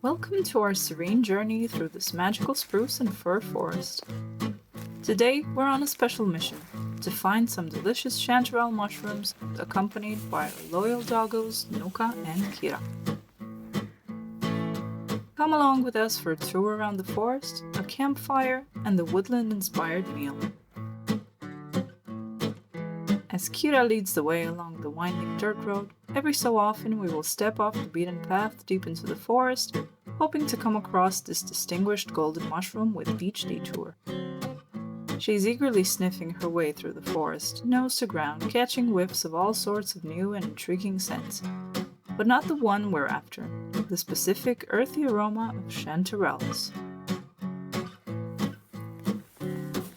Welcome to our serene journey through this magical spruce and fir forest. Today, we're on a special mission to find some delicious chanterelle mushrooms accompanied by our loyal doggos Nuka and Kira. Come along with us for a tour around the forest, a campfire, and the woodland-inspired meal. As Kira leads the way along the winding dirt road, every so often we will step off the beaten path deep into the forest, hoping to come across this distinguished golden mushroom with each detour. She's eagerly sniffing her way through the forest, nose to ground, catching whiffs of all sorts of new and intriguing scents. But not the one we're after, the specific earthy aroma of chanterelles.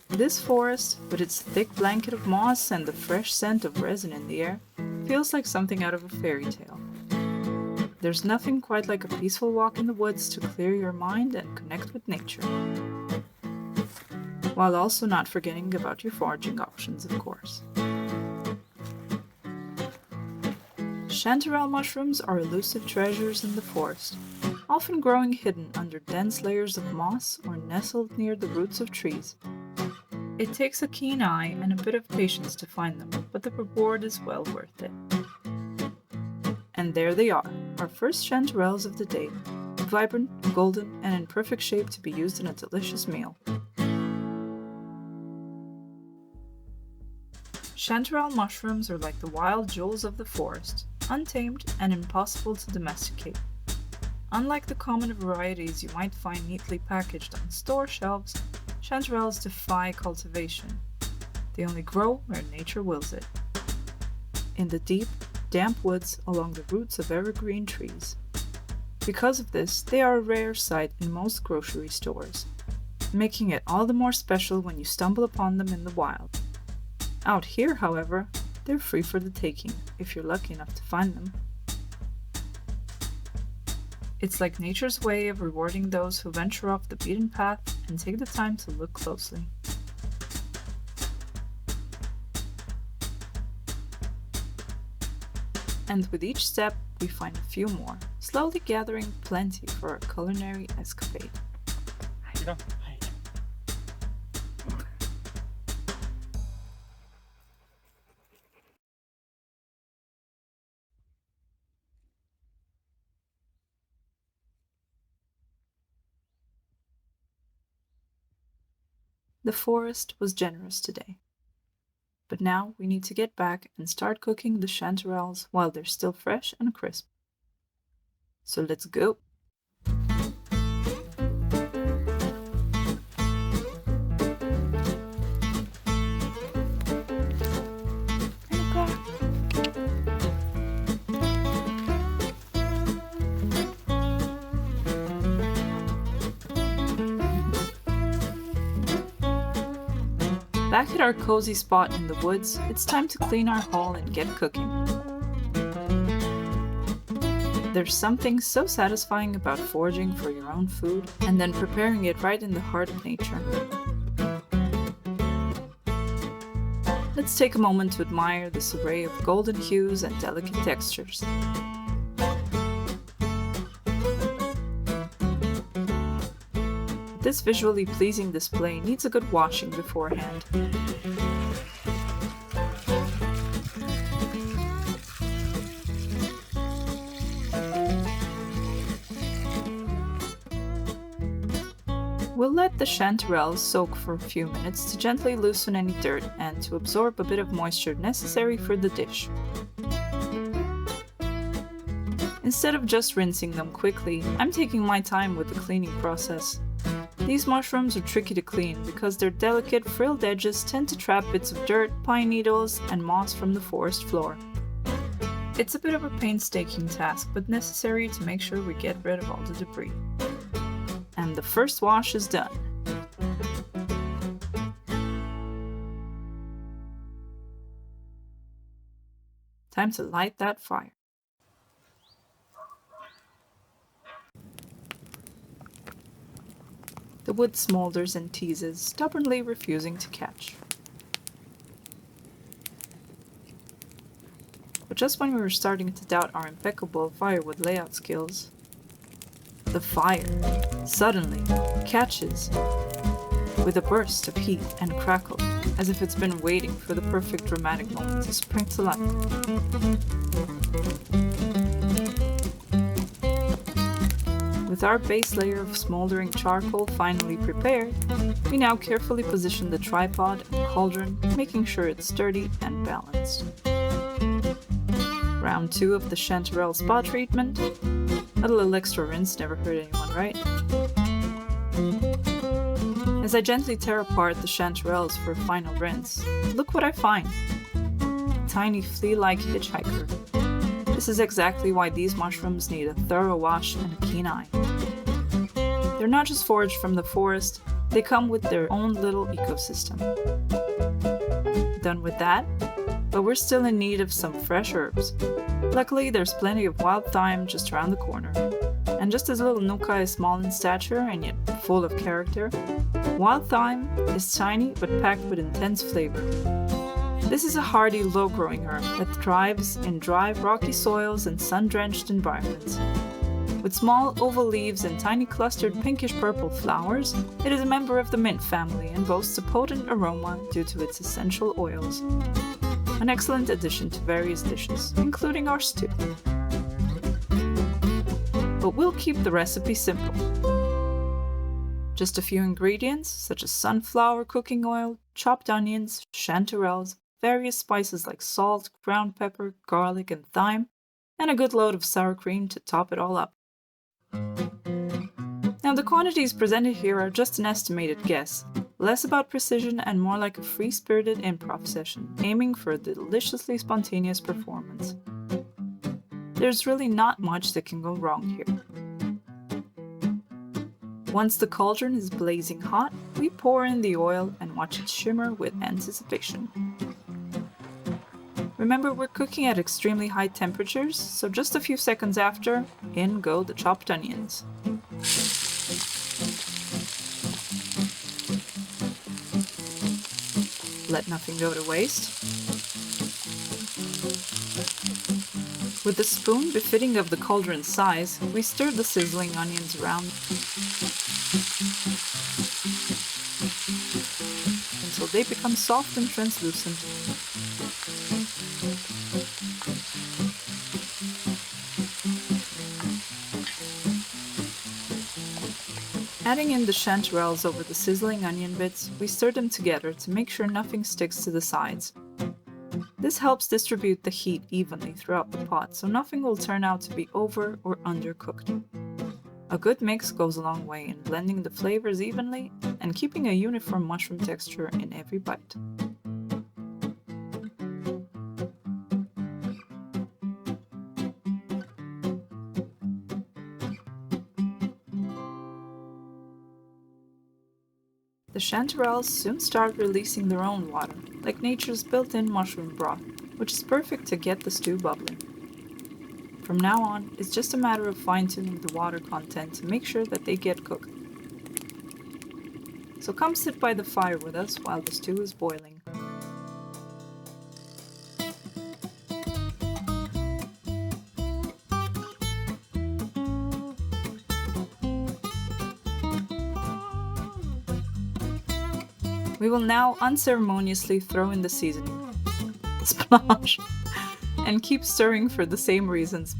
This forest, with its thick blanket of moss and the fresh scent of resin in the air, feels like something out of a fairy tale. There's nothing quite like a peaceful walk in the woods to clear your mind and connect with nature. While also not forgetting about your foraging options, of course. Chanterelle mushrooms are elusive treasures in the forest, often growing hidden under dense layers of moss or nestled near the roots of trees. It takes a keen eye and a bit of patience to find them, but the reward is well worth it. And there they are, our first chanterelles of the day, vibrant, golden, and in perfect shape to be used in a delicious meal. Chanterelle mushrooms are like the wild jewels of the forest, untamed and impossible to domesticate. Unlike the common varieties you might find neatly packaged on store shelves, chanterelles defy cultivation. They only grow where nature wills it. In the deep, damp woods along the roots of evergreen trees. Because of this, they are a rare sight in most grocery stores, making it all the more special when you stumble upon them in the wild. Out here, however, they're free for the taking, if you're lucky enough to find them. It's like nature's way of rewarding those who venture off the beaten path and take the time to look closely. And with each step, we find a few more, slowly gathering plenty for our culinary escapade. The forest was generous today. But now we need to get back and start cooking the chanterelles while they're still fresh and crisp. So let's go! Back at our cozy spot in the woods, it's time to clean our haul and get cooking. There's something so satisfying about foraging for your own food and then preparing it right in the heart of nature. Let's take a moment to admire this array of golden hues and delicate textures. This visually pleasing display needs a good washing beforehand. We'll let the chanterelles soak for a few minutes to gently loosen any dirt and to absorb a bit of moisture necessary for the dish. Instead of just rinsing them quickly, I'm taking my time with the cleaning process. These mushrooms are tricky to clean because their delicate, frilled edges tend to trap bits of dirt, pine needles, and moss from the forest floor. It's a bit of a painstaking task, but necessary to make sure we get rid of all the debris. And the first wash is done. Time to light that fire. The wood smolders and teases, stubbornly refusing to catch. But just when we were starting to doubt our impeccable firewood layout skills, The fire suddenly catches with a burst of heat and crackle, as if it's been waiting for the perfect dramatic moment to spring to life. With our base layer of smoldering charcoal finally prepared, we now carefully position the tripod and cauldron, making sure it's sturdy and balanced. Round 2 of the Chanterelle spa treatment. A little extra rinse never hurt anyone, right? As I gently tear apart the chanterelles for a final rinse, look what I find. A tiny flea-like hitchhiker. This is exactly why these mushrooms need a thorough wash and a keen eye. They're not just foraged from the forest, they come with their own little ecosystem. Done with that, but we're still in need of some fresh herbs. Luckily, there's plenty of wild thyme just around the corner. And just as little nuka is small in stature and yet full of character, wild thyme is tiny but packed with intense flavor. This is a hardy, low-growing herb that thrives in dry, rocky soils and sun-drenched environments. With small oval leaves and tiny clustered pinkish-purple flowers, it is a member of the mint family and boasts a potent aroma due to its essential oils. An excellent addition to various dishes, including our stew. But we'll keep the recipe simple. Just a few ingredients, such as sunflower cooking oil, chopped onions, chanterelles, various spices like salt, ground pepper, garlic, and thyme, and a good load of sour cream to top it all up. Now, the quantities presented here are just an estimated guess, less about precision and more like a free-spirited improv session, aiming for a deliciously spontaneous performance. There's really not much that can go wrong here. Once the cauldron is blazing hot, we pour in the oil and watch it shimmer with anticipation. Remember, we're cooking at extremely high temperatures, so just a few seconds after, in go the chopped onions. Let nothing go to waste. With a spoon befitting of the cauldron's size, we stir the sizzling onions around until they become soft and translucent. Adding in the chanterelles over the sizzling onion bits, we stir them together to make sure nothing sticks to the sides. This helps distribute the heat evenly throughout the pot, so nothing will turn out to be over or undercooked. A good mix goes a long way in blending the flavors evenly and keeping a uniform mushroom texture in every bite. The chanterelles soon start releasing their own water, like nature's built-in mushroom broth, which is perfect to get the stew bubbling. From now on, it's just a matter of fine-tuning the water content to make sure that they get cooked. So come sit by the fire with us while the stew is boiling. We will now unceremoniously throw in the seasoning, splash, and keep stirring for the same reasons.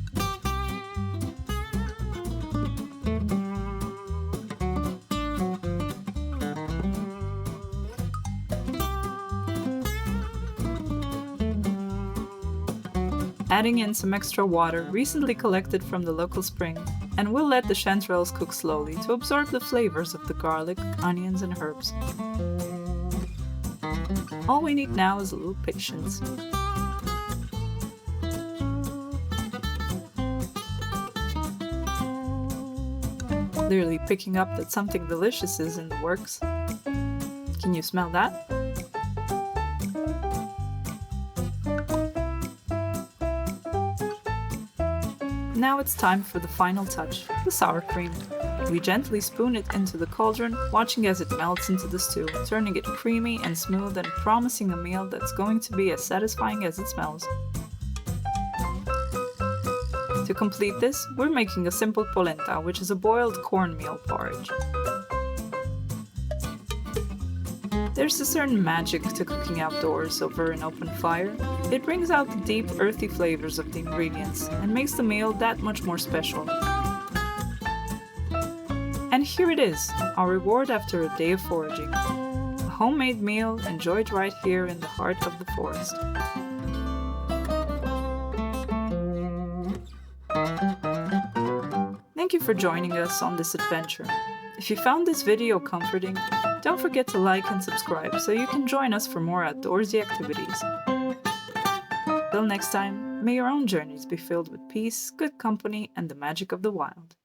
Adding in some extra water recently collected from the local spring, and we'll let the chanterelles cook slowly to absorb the flavors of the garlic, onions, and herbs. All we need now is a little patience. Clearly picking up that something delicious is in the works. Can you smell that? Now it's time for the final touch, the sour cream. We gently spoon it into the cauldron, watching as it melts into the stew, turning it creamy and smooth and promising a meal that's going to be as satisfying as it smells. To complete this, we're making a simple polenta, which is a boiled cornmeal porridge. There's a certain magic to cooking outdoors over an open fire. It brings out the deep, earthy flavors of the ingredients and makes the meal that much more special. And here it is, our reward after a day of foraging. A homemade meal enjoyed right here in the heart of the forest. Thank you for joining us on this adventure. If you found this video comforting, don't forget to like and subscribe so you can join us for more outdoorsy activities. Till next time, may your own journeys be filled with peace, good company, and the magic of the wild.